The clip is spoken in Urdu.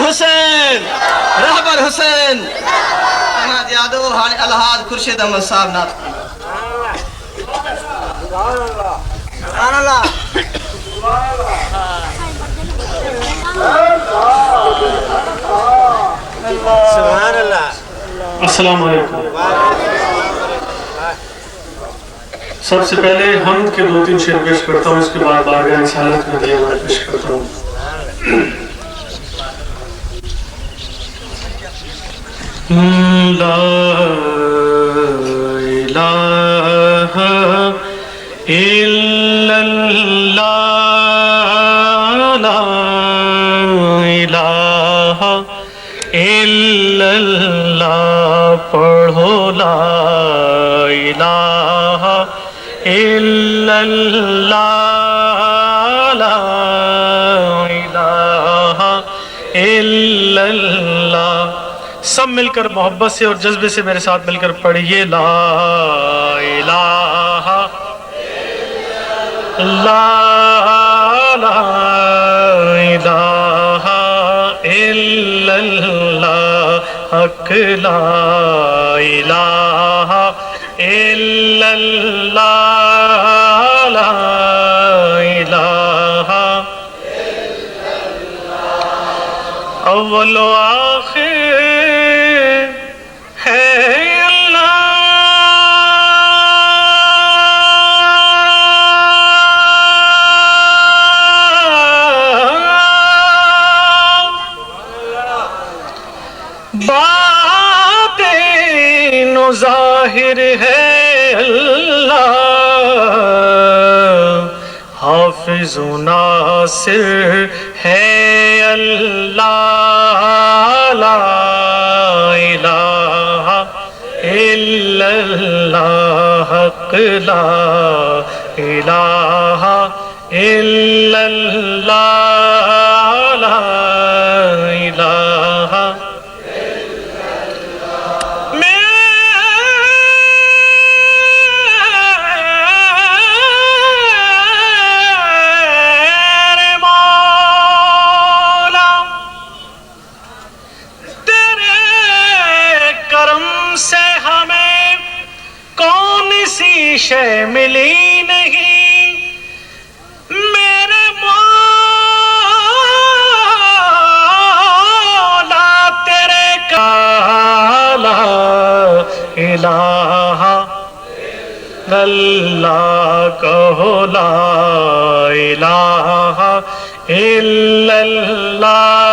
حسین رہبر حسین احمد یادو حالی الہاد خورشید احمد صاحب نات سبحان اللہ سبحان اللہ السلام علیکم سب سے پہلے ہم کے 2-3 شعر پیش کرتا ہوں اس کے بعد بارگاہ رسالت میں دیوار پیش کرتا ہوں لا الہ الا اللہ لا الہ الا اللہ پڑھو لا الہ الا اللہ لا الہ الا اللہ سب مل کر محبت سے اور جذبے سے میرے ساتھ مل کر پڑھیے لا الہ لا لا الہ الا اللہ حق لا الہ الا اللہ لا الہ اول و آخر باطن و ظاہر ہے اللہ حافظ و ناصر ہے اللہ لا الہ الا اللہ حق لا الہ الا اللہ لا الہ شے ملی نہیں میرے مولا تیرے کا لا الہ اللہ کہو لا الہ الا اللہ